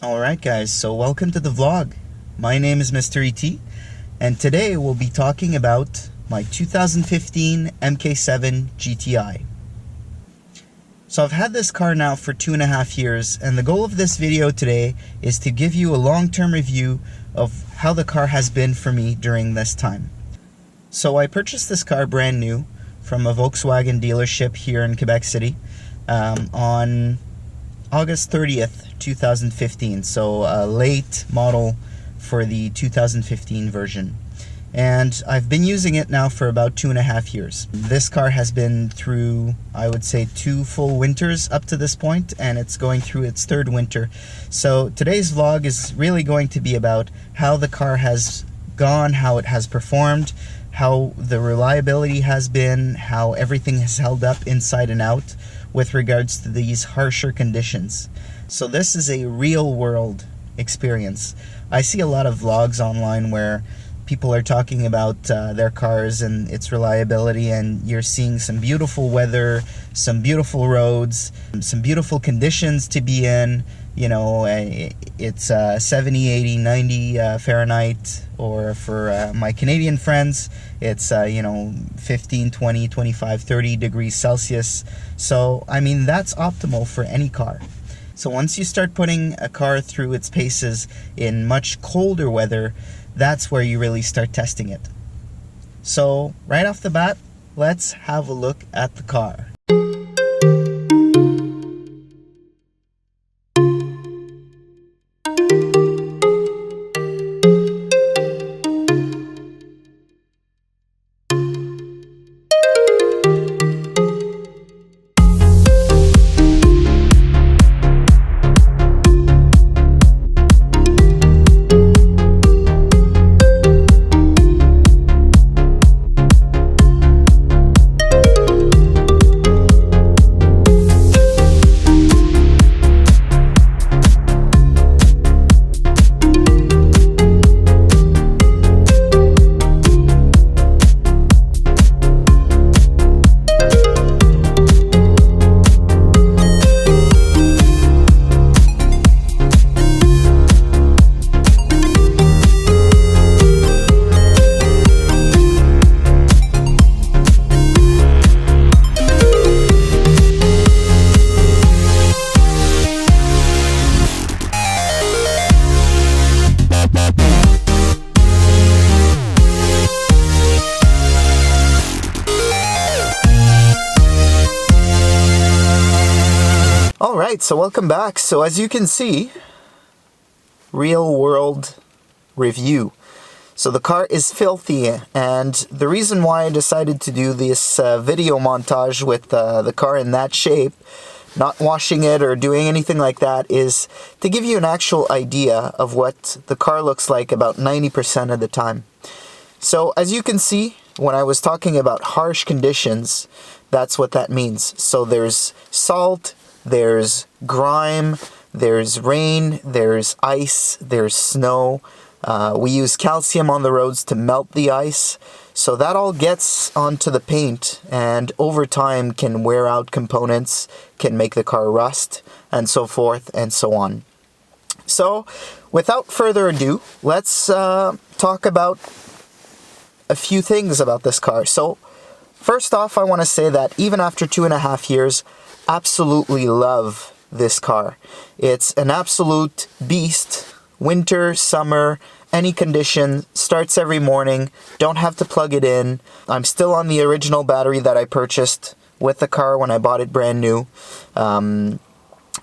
Alright guys, so welcome to the vlog. My name is MisterET, and today we'll be talking about my 2015 MK7 GTI. So I've had this car now for 2.5 years, and the goal of this video today is to give you a long-term review of how the car has been for me during this time. So I purchased this car brand new from a Volkswagen dealership here in Quebec City on August 30th, 2015, so a late model for the 2015 version. And I've been using it now for about 2.5 years. This car has been through, I would say, 2 full winters up to this point, and it's going through its 3rd winter. So today's vlog is really going to be about how the car has gone, how it has performed, how the reliability has been, how everything has held up inside and out with regards to these harsher conditions. So this is a real world experience. I see a lot of vlogs online where people are talking about their cars and its reliability, and you're seeing some beautiful weather, some beautiful roads, some beautiful conditions to be in. You know, it's 70, 80, 90 Fahrenheit, or for my Canadian friends, it's, 15, 20, 25, 30 degrees Celsius. So, I mean, that's optimal for any car. So once you start putting a car through its paces in much colder weather, that's where you really start testing it. So, right off the bat, let's have a look at the car. Alright, so welcome back. So as you can see, real world review. So the car is filthy, and the reason why I decided to do this video montage with the car in that shape, not washing it or doing anything like that, is to give you an actual idea of what the car looks like about 90% of the time. So as you can see, when I was talking about harsh conditions, that's what that means. So there's salt, there's grime, there's rain, there's ice, there's snow. We use calcium on the roads to melt the ice. So that all gets onto the paint, and over time can wear out components, can make the car rust, and so forth and so on. So without further ado, let's talk about a few things about this car. So first off, I want to say that even after 2.5 years, absolutely love this car. It's an absolute beast. Winter, summer, any condition, starts every morning, don't have to plug it in. I'm still on the original battery that I purchased with the car when I bought it brand new. I'm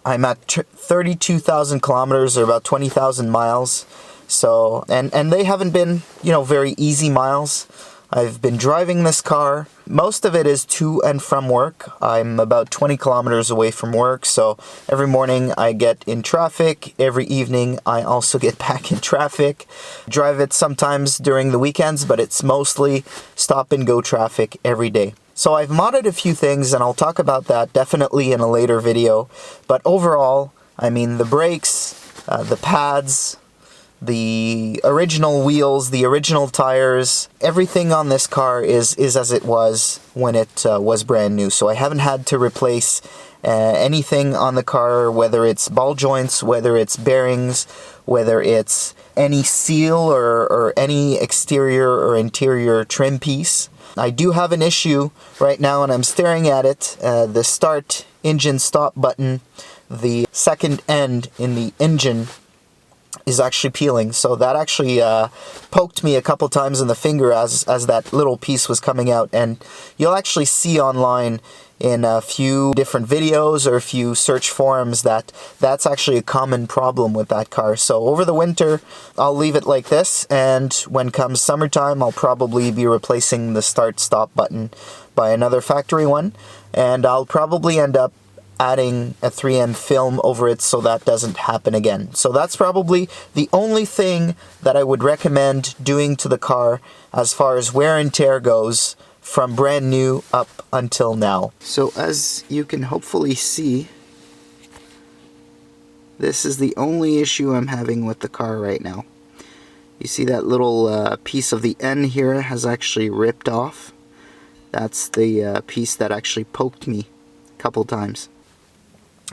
at 32,000 kilometers, or about 20,000 miles. So, and they haven't been, very easy miles. I've been driving this car. Most of it is to and from work. I'm about 20 kilometers away from work, so every morning I get in traffic. Every evening I also get back in traffic. Drive it sometimes during the weekends, but it's mostly stop and go traffic every day. So I've modded a few things, and I'll talk about that definitely in a later video. But overall, I mean, the brakes, the pads, the original wheels, the original tires, everything on this car is as it was when it was brand new. So I haven't had to replace anything on the car, whether it's ball joints, whether it's bearings, whether it's any seal or any exterior or interior trim piece. I do have an issue right now, and I'm staring at it. The start engine stop button, the second end in the engine is actually peeling. So that actually poked me a couple times in the finger as that little piece was coming out. And you'll actually see online in a few different videos or a few search forums that that's actually a common problem with that car. So over the winter, I'll leave it like this, and when comes summertime, I'll probably be replacing the start-stop button by another factory one, and I'll probably end up adding a 3M film over it so that doesn't happen again. So that's probably the only thing that I would recommend doing to the car as far as wear and tear goes from brand new up until now. So as you can hopefully see, this is the only issue I'm having with the car right now. You see that little piece of the end here has actually ripped off. That's the piece that actually poked me a couple times.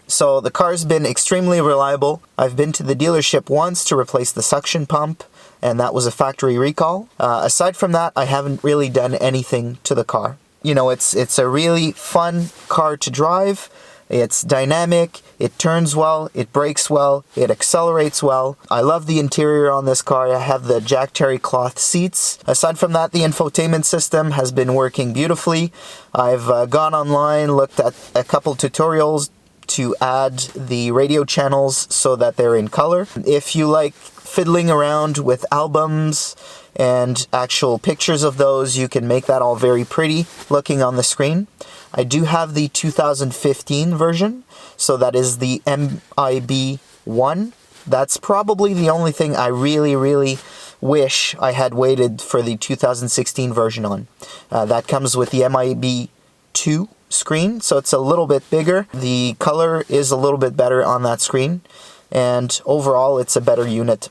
So the car's been extremely reliable. I've been to the dealership once to replace the suction pump, and that was a factory recall. Aside from that, I haven't really done anything to the car. You know, it's a really fun car to drive. It's dynamic, it turns well, it brakes well, it accelerates well. I love the interior on this car. I have the Jack Terry cloth seats. Aside from that, the infotainment system has been working beautifully. I've gone online, looked at a couple tutorials to add the radio channels so that they're in color. If you like fiddling around with albums and actual pictures of those, you can make that all very pretty looking on the screen. I do have the 2015 version, so that is the MIB1. That's probably the only thing I really wish I had waited for the 2016 version on. That comes with the MIB2 screen, so it's a little bit bigger. The color is a little bit better on that screen, and overall it's a better unit.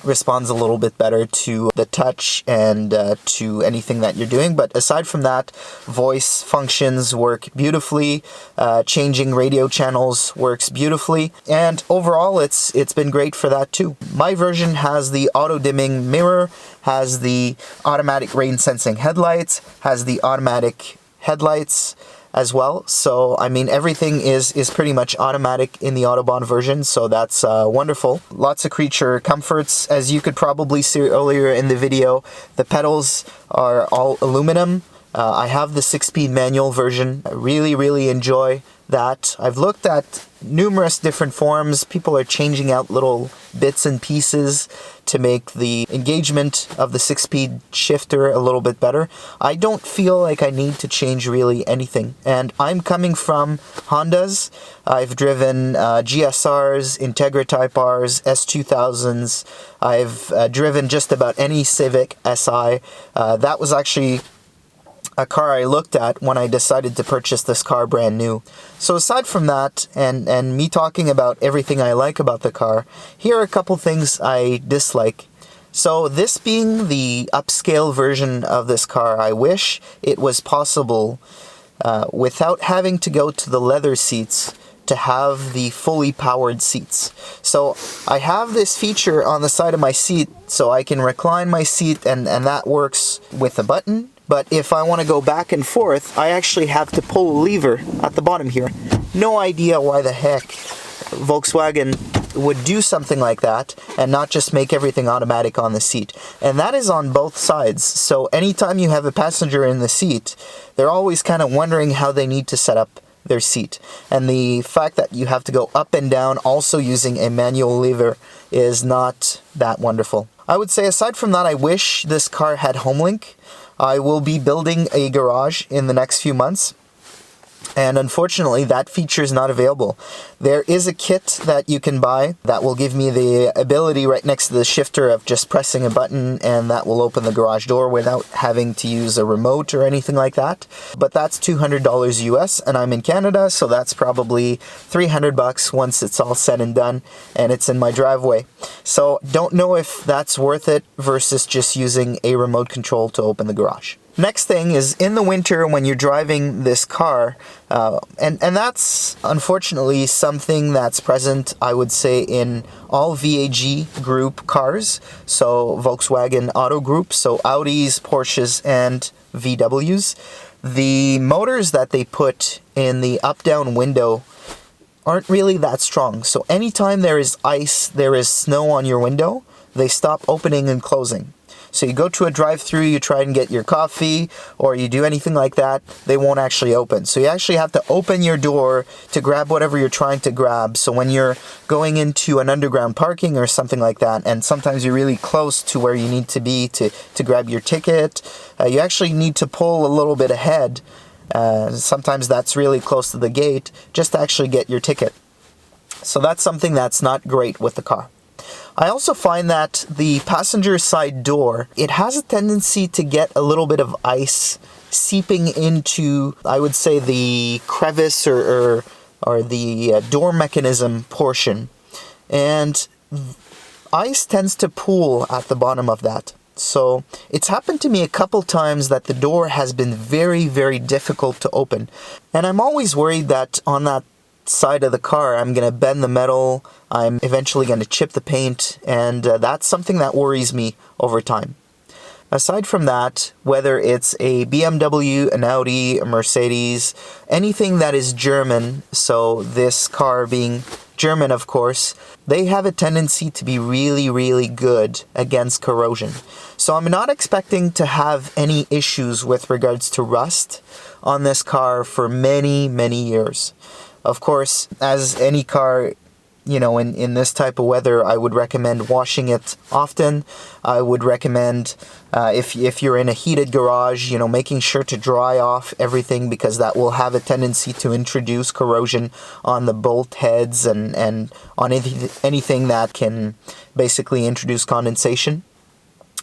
Responds a little bit better to the touch and to anything that you're doing. But aside from that, voice functions work beautifully. Changing radio channels works beautifully, and overall it's been great for that too. My version has the auto dimming mirror, has the automatic rain sensing headlights, has the automatic headlights as well. So I mean, everything is pretty much automatic in the Autobahn version, so that's wonderful. Lots of creature comforts. As you could probably see earlier in the video, the pedals are all aluminum. I have the 6-speed manual version. I really enjoy that. I've looked at numerous different forums. People are changing out little bits and pieces to make the engagement of the 6-speed shifter a little bit better. I don't feel like I need to change really anything. And I'm coming from Hondas. I've driven GSRs, Integra Type Rs, S2000s. I've driven just about any Civic Si. That was actually a car I looked at when I decided to purchase this car brand new. So aside from that, and me talking about everything I like about the car, here are a couple things I dislike. So this being the upscale version of this car, I wish it was possible without having to go to the leather seats to have the fully powered seats. So I have this feature on the side of my seat so I can recline my seat, and that works with a button. But if I want to go back and forth, I actually have to pull a lever at the bottom here. No idea why the heck Volkswagen would do something like that and not just make everything automatic on the seat. And that is on both sides. So anytime you have a passenger in the seat, they're always kind of wondering how they need to set up their seat. And the fact that you have to go up and down also using a manual lever is not that wonderful. I would say aside from that, I wish this car had Homelink. I will be building a garage in the next few months, and unfortunately that feature is not available. There is a kit that you can buy that will give me the ability right next to the shifter of just pressing a button, and that will open the garage door without having to use a remote or anything like that. But that's $200 US, and I'm in Canada, so that's probably $300 once it's all said and done and it's in my driveway. So don't know if that's worth it versus just using a remote control to open the garage. Next thing is in the winter when you're driving this car, and that's unfortunately something that's present, I would say, in all VAG group cars, so Volkswagen Auto Group, so Audis, Porsches, and VWs. The motors that they put in the up-down window aren't really that strong, so anytime there is ice, there is snow on your window, they stop opening and closing. So you go to a drive-through, you try and get your coffee, or you do anything like that, they won't actually open. So you actually have to open your door to grab whatever you're trying to grab. So when you're going into an underground parking or something like that, and sometimes you're really close to where you need to be to grab your ticket, you actually need to pull a little bit ahead. Sometimes that's really close to the gate, just to actually get your ticket. So that's something that's not great with the car. I also find that the passenger side door, it has a tendency to get a little bit of ice seeping into, I would say, the crevice or the door mechanism portion. And ice tends to pool at the bottom of that. So it's happened to me a couple times that the door has been very, very difficult to open. And I'm always worried that on that side of the car, I'm going to bend the metal, I'm eventually going to chip the paint, and that's something that worries me over time. Aside from that, whether it's a BMW, an Audi, a Mercedes, anything that is German, so this car being German of course, they have a tendency to be really, really good against corrosion. So I'm not expecting to have any issues with regards to rust on this car for many, many years. Of course, as any car, you know, in this type of weather, I would recommend washing it often. I would recommend, if you're in a heated garage, you know, making sure to dry off everything, because that will have a tendency to introduce corrosion on the bolt heads and on anything that can basically introduce condensation.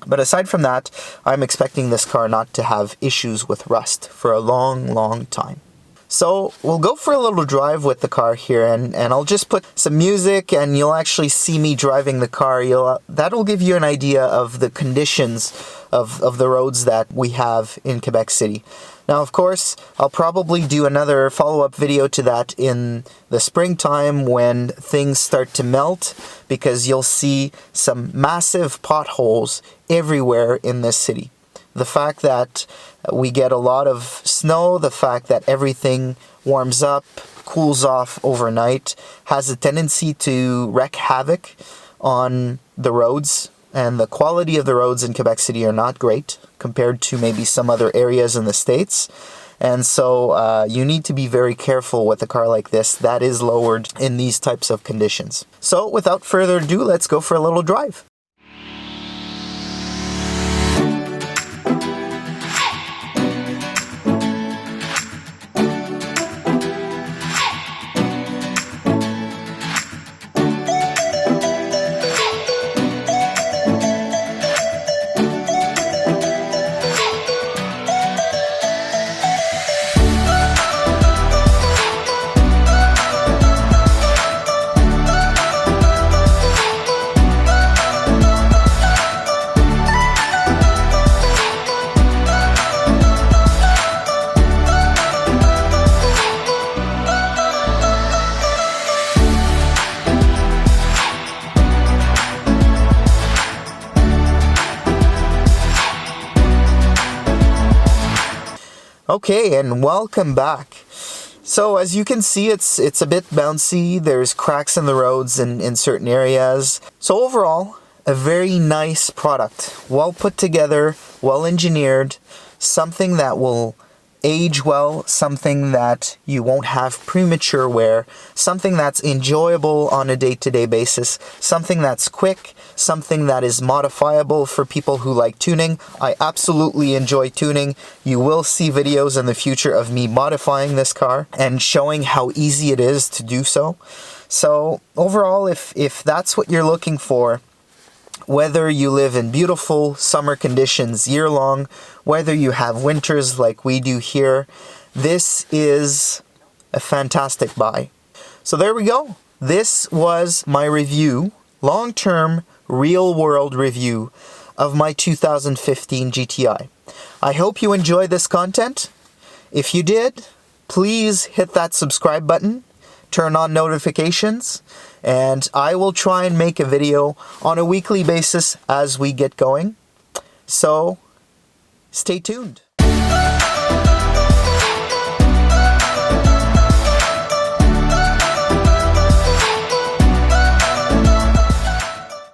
But aside from that, I'm expecting this car not to have issues with rust for a long, long time. So we'll go for a little drive with the car here, and I'll just put some music and you'll actually see me driving the car. That'll give you an idea of the conditions of the roads that we have in Quebec City. Now, of course, I'll probably do another follow-up video to that in the springtime when things start to melt, because you'll see some massive potholes everywhere in this city. The fact that we get a lot of snow, the fact that everything warms up, cools off overnight, has a tendency to wreak havoc on the roads. And the quality of the roads in Quebec City are not great compared to maybe some other areas in the States. And so you need to be very careful with a car like this that is lowered in these types of conditions. So without further ado, let's go for a little drive. Okay, and welcome back. So as you can see, it's a bit bouncy. There's cracks in the roads in certain areas. So overall, a very nice product. Well put together, well engineered, something that will age well, something that you won't have premature wear, something that's enjoyable on a day-to-day basis, something that's quick, something that is modifiable for people who like tuning. I absolutely enjoy tuning. You will see videos in the future of me modifying this car and showing how easy it is to do so. So overall, if that's what you're looking for, whether you live in beautiful summer conditions year-long, whether you have winters like we do here, this is a fantastic buy. So there we go. This was my review, long-term, real-world review of my 2015 GTI. I hope you enjoy this content. If you did, please hit that subscribe button, turn on notifications, and I will try and make a video on a weekly basis as we get going. So, stay tuned.